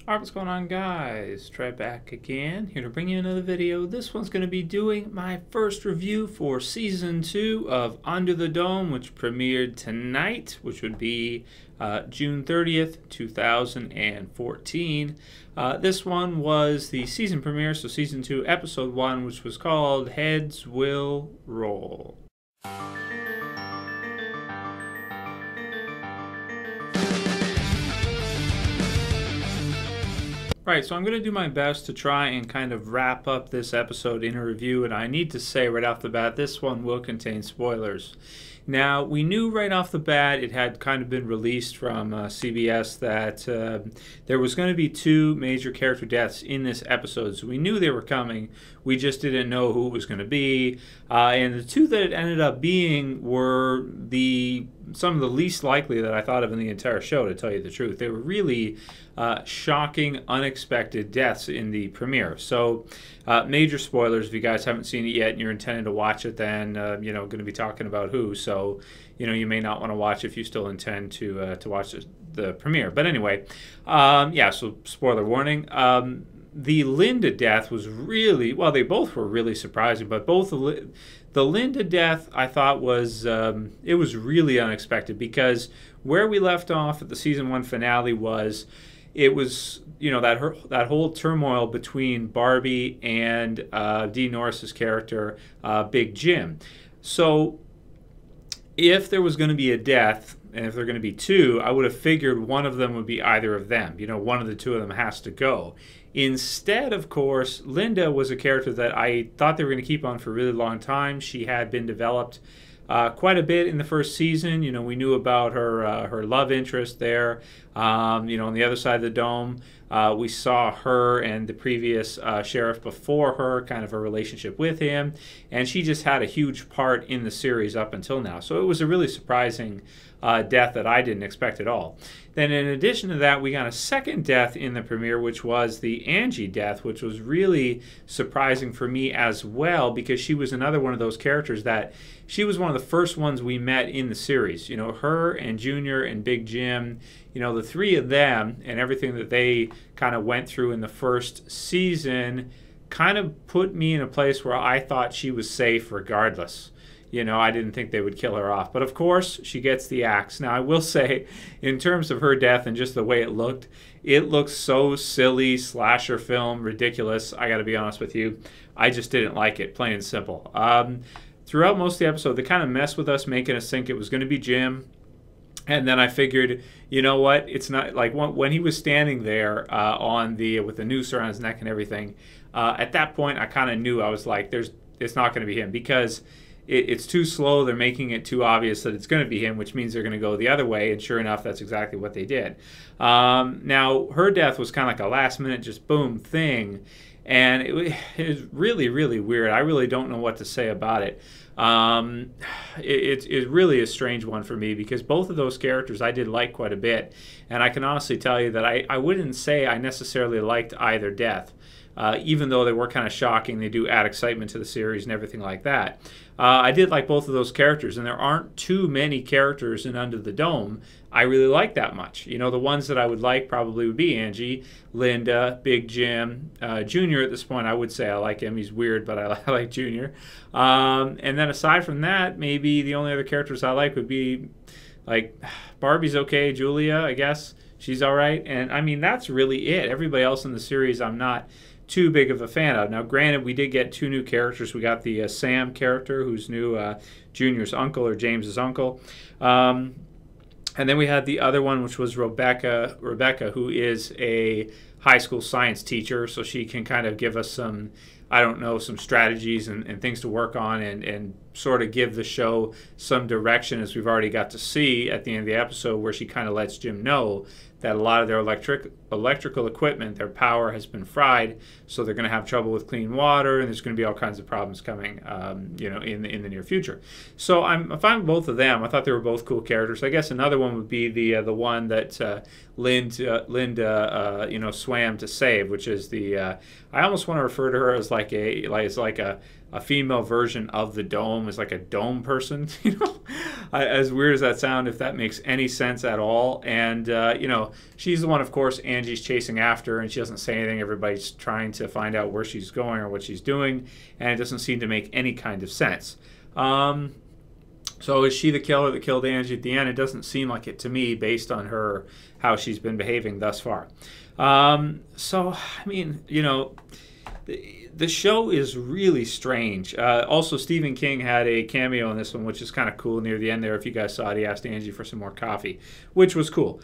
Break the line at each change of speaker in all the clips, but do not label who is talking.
Alright, what's going on, guys? Try back again, here to bring you another video. This one's going to be doing my first review for Season 2 of Under the Dome, which premiered tonight, which would be June 30th, 2014. This one was the season premiere, so Season 2, Episode 1, which was called Heads Will Roll. Right, so I'm going to do my best to try and kind of wrap up this episode in a review, and I need to say right off the bat, this one will contain spoilers. Now, we knew right off the bat, it had kind of been released from CBS that there was going to be two major character deaths in this episode, so we knew they were coming. We just didn't know who it was going to be, and the two that it ended up being were some of the least likely that I thought of in the entire show, to tell you the truth. They were really shocking, unexpected deaths in the premiere. So, major spoilers. If you guys haven't seen it yet and you're intending to watch it, then going to be talking about who. So, you may not want to watch if you still intend to watch the premiere. But anyway, so spoiler warning. The Linda death was really, well, they both were really surprising, but both the Linda death I thought was it was really unexpected, because where we left off at the season 1 finale was that whole turmoil between Barbie and Dean Norris's character, Big Jim. So if there was going to be a death, and if there are going to be two, I would have figured one of them would be either of them. One of the two of them has to go. Instead, of course, Linda was a character that I thought they were going to keep on for a really long time. She had been developed quite a bit in the first season. We knew about her love interest there. On the other side of the dome, we saw her and the previous sheriff before her, kind of a relationship with him, and she just had a huge part in the series up until now. So it was a really surprising death that I didn't expect at all. Then in addition to that, we got a second death in the premiere, which was the Angie death, which was really surprising for me as well, because she was another one of those characters that she was one of the first ones we met in the series. Her and Junior and Big Jim, the three of them and everything that they kind of went through in the first season kind of put me in a place where I thought she was safe regardless. I didn't think they would kill her off. But of course, she gets the axe. Now, I will say, in terms of her death and just the way it looked so silly, slasher film, ridiculous. I got to be honest with you. I just didn't like it, plain and simple. Throughout most of the episode, they kind of messed with us, making us think it was going to be Jim. And then I figured, you know what? It's not like when he was standing there with the noose around his neck and everything. At that point, I kind of knew. I was like, it's not going to be him, because it's too slow. They're making it too obvious that it's going to be him, which means they're going to go the other way. And sure enough, that's exactly what they did. Now, her death was kind of like a last-minute just boom thing. And it was really, really weird. I really don't know what to say about it. It's really a strange one for me, because both of those characters I did like quite a bit. And I can honestly tell you that I wouldn't say I necessarily liked either death. Even though they were kind of shocking, they do add excitement to the series and everything like that. I did like both of those characters, and there aren't too many characters in Under the Dome I really like that much. The ones that I would like probably would be Angie, Linda, Big Jim, Junior. At this point, I would say I like him. He's weird, but I like Junior. And then aside from that, maybe the only other characters I like would be, like, Barbie's okay, Julia, I guess. She's all right. And, I mean, that's really it. Everybody else in the series I'm not too big of a fan of. Now, granted, we did get two new characters. We got the Sam character, who's new, Junior's uncle, or James's uncle. And then we had the other one, which was Rebecca, who is a high school science teacher, so she can kind of give us some, some strategies and things to work on, and sort of give the show some direction, as we've already got to see at the end of the episode, where she kind of lets Jim know that a lot of their electrical equipment, their power has been fried, so they're going to have trouble with clean water, and there's going to be all kinds of problems coming, in the near future. So I'm fine with both of them. I thought they were both cool characters. I guess another one would be the one that Linda swam to save, which is the I almost want to refer to her as like a a female version of the Dome is like a dome person. As weird as that sounds, if that makes any sense at all. And she's the one, of course, Angie's chasing after, and she doesn't say anything. Everybody's trying to find out where she's going or what she's doing, and it doesn't seem to make any kind of sense. So is she the killer that killed Angie at the end? It doesn't seem like it to me, based on how she's been behaving thus far. So I mean, the show is really strange. Also, Stephen King had a cameo in this one, which is kind of cool near the end there. If you guys saw it, he asked Angie for some more coffee, which was cool.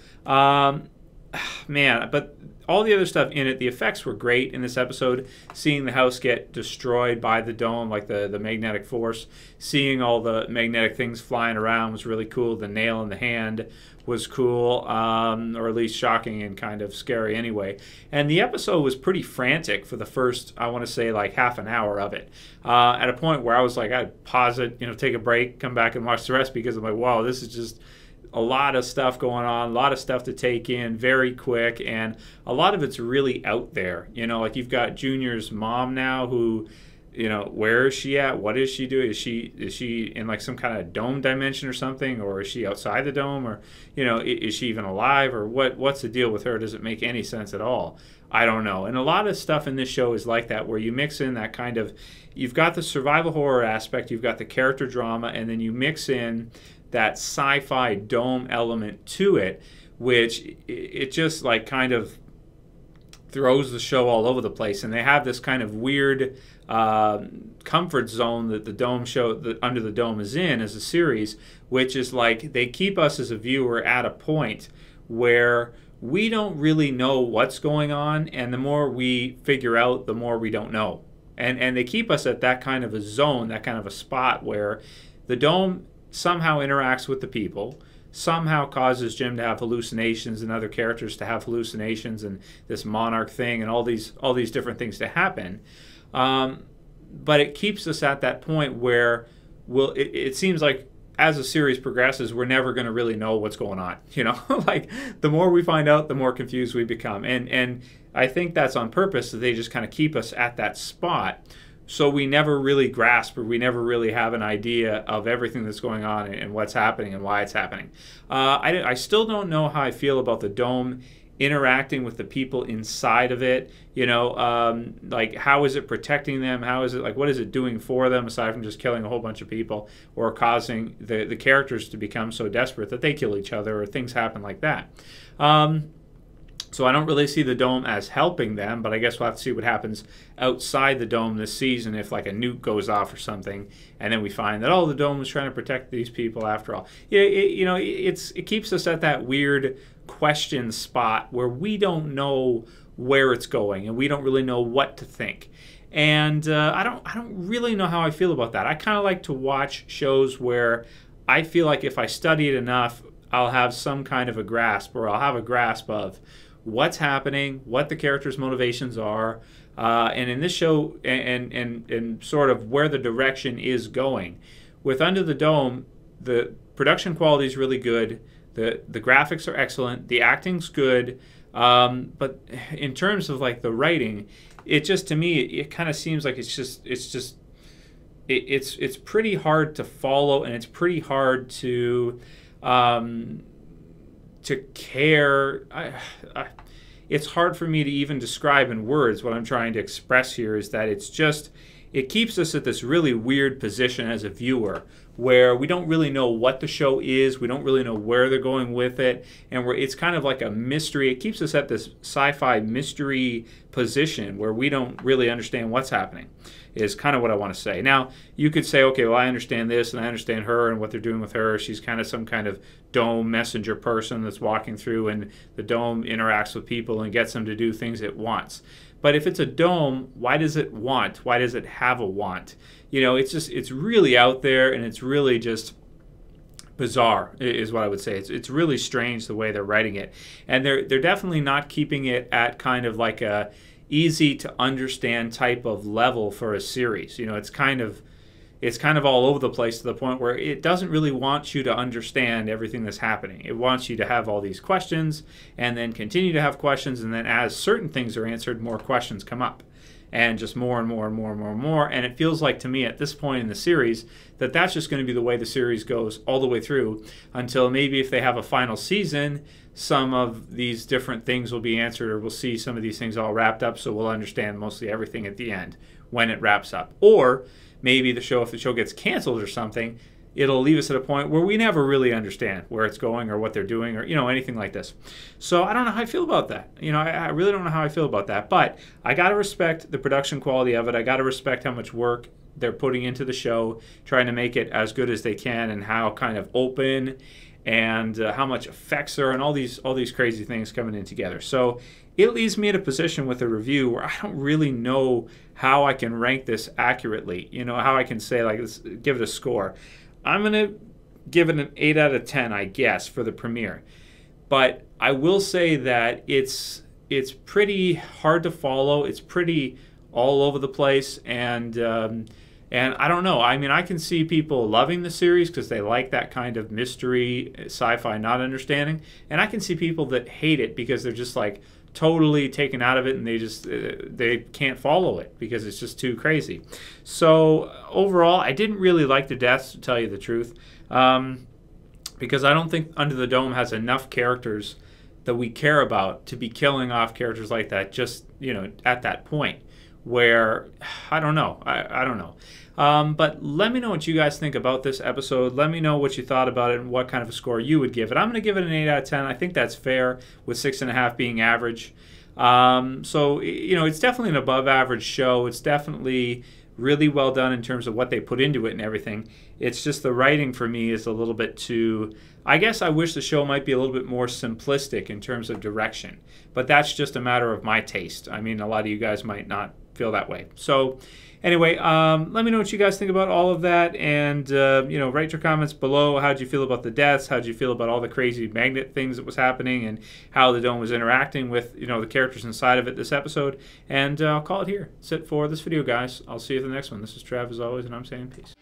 Man, but all the other stuff in it, the effects were great in this episode. Seeing the house get destroyed by the dome, like the magnetic force, seeing all the magnetic things flying around was really cool. The nail in the hand was cool, or at least shocking and kind of scary anyway. And the episode was pretty frantic for the first, I want to say, like half an hour of it. At a point where I was like, I'd pause it, take a break, come back and watch the rest, because I'm like, wow, this is just a lot of stuff going on, a lot of stuff to take in very quick, and a lot of it's really out there. Like you've got Junior's mom now who, where is she at? What is she doing? Is she in like some kind of dome dimension or something, or is she outside the dome, or is she even alive, or what's the deal with her? Does it make any sense at all? I don't know. And a lot of stuff in this show is like that, where you mix in that kind of, you've got the survival horror aspect, you've got the character drama, and then you mix in that sci-fi dome element to it, which it just like kind of throws the show all over the place. And they have this kind of weird comfort zone that the dome show, that Under the Dome is in as a series, which is like they keep us as a viewer at a point where we don't really know what's going on, and the more we figure out, the more we don't know. And they keep us at that kind of a zone, that kind of a spot where the dome somehow interacts with the people, somehow causes Jim to have hallucinations and other characters to have hallucinations, and this monarch thing and all these different things to happen. But it keeps us at that point where it seems like as the series progresses, we're never going to really know what's going on. Like the more we find out, the more confused we become. And I think that's on purpose, that they just kind of keep us at that spot, so we never really grasp, or we never really have an idea of everything that's going on and what's happening and why it's happening. I still don't know how I feel about the dome interacting with the people inside of it. Like how is it protecting them? How is it, like, what is it doing for them, aside from just killing a whole bunch of people, or causing the characters to become so desperate that they kill each other, or things happen like that. So I don't really see the dome as helping them, but I guess we'll have to see what happens outside the dome this season, if like a nuke goes off or something, and then we find that, oh, the dome was trying to protect these people after all. Yeah, it keeps us at that weird question spot where we don't know where it's going, and we don't really know what to think. And I don't really know how I feel about that. I kind of like to watch shows where I feel like if I study it enough, I'll have some kind of a grasp, or I'll have a grasp of what's happening, what the characters' motivations are, and in this show, and sort of where the direction is going. With Under the Dome, the production quality is really good, the graphics are excellent, the acting's good, but in terms of like the writing, it just, to me, it kind of seems like it's pretty hard to follow, and it's pretty hard to care. It's hard for me to even describe in words what I'm trying to express here, is that it keeps us at this really weird position as a viewer, where we don't really know what the show is, we don't really know where they're going with it, and it's kind of like a mystery. It keeps us at this sci-fi mystery position where we don't really understand what's happening, is kind of what I want to say. Now, you could say, okay, well, I understand this, and I understand her and what they're doing with her. She's kind of some kind of dome messenger person that's walking through, and the dome interacts with people and gets them to do things it wants. But if it's a dome, why does it want? Why does it have a want? It's really out there, and it's really just bizarre, is what I would say. It's really strange the way they're writing it. And they're definitely not keeping it at kind of like a easy to understand type of level for a series. It's kind of all over the place, to the point where it doesn't really want you to understand everything that's happening. It wants you to have all these questions, and then continue to have questions, and then as certain things are answered, more questions come up. and just more and more and more and more and more. And it feels like to me at this point in the series that that's just going to be the way the series goes all the way through until maybe if they have a final season, some of these different things will be answered, or we'll see some of these things all wrapped up, so we'll understand mostly everything at the end when it wraps up. Or maybe the show, if the show gets canceled or something, it'll leave us at a point where we never really understand where it's going or what they're doing or, anything like this. So I don't know how I feel about that. I really don't know how I feel about that. But I got to respect the production quality of it. I got to respect how much work they're putting into the show, trying to make it as good as they can, and how kind of open and how much effects are and all these crazy things coming in together. So it leaves me at a position with a review where I don't really know how I can rank this accurately. How I can say, like, let's give it a score. I'm going to give it an 8 out of 10, I guess, for the premiere. But I will say that it's pretty hard to follow. It's pretty all over the place, and I don't know. I mean, I can see people loving the series because they like that kind of mystery, sci-fi not understanding, and I can see people that hate it because they're just like totally taken out of it, and they can't follow it because it's just too crazy. So overall, I didn't really like the deaths, to tell you the truth, because I don't think Under the Dome has enough characters that we care about to be killing off characters like that just at that point where I don't know. I don't know. But let me know what you guys think about this episode. Let me know what you thought about it and what kind of a score you would give it. I'm going to give it an 8 out of 10. I think that's fair, with 6.5 being average. So, it's definitely an above average show. It's definitely really well done in terms of what they put into it and everything. It's just the writing for me is a little bit too... I guess I wish the show might be a little bit more simplistic in terms of direction. But that's just a matter of my taste. I mean, a lot of you guys might not feel that way. So anyway, let me know what you guys think about all of that, and write your comments below. How'd you feel about the deaths? How'd you feel about all the crazy magnet things that was happening, and how the dome was interacting with the characters inside of it this episode? And I'll call it here. That's it for this video, guys. I'll see you for the next one. This is Trav, as always, and I'm saying peace.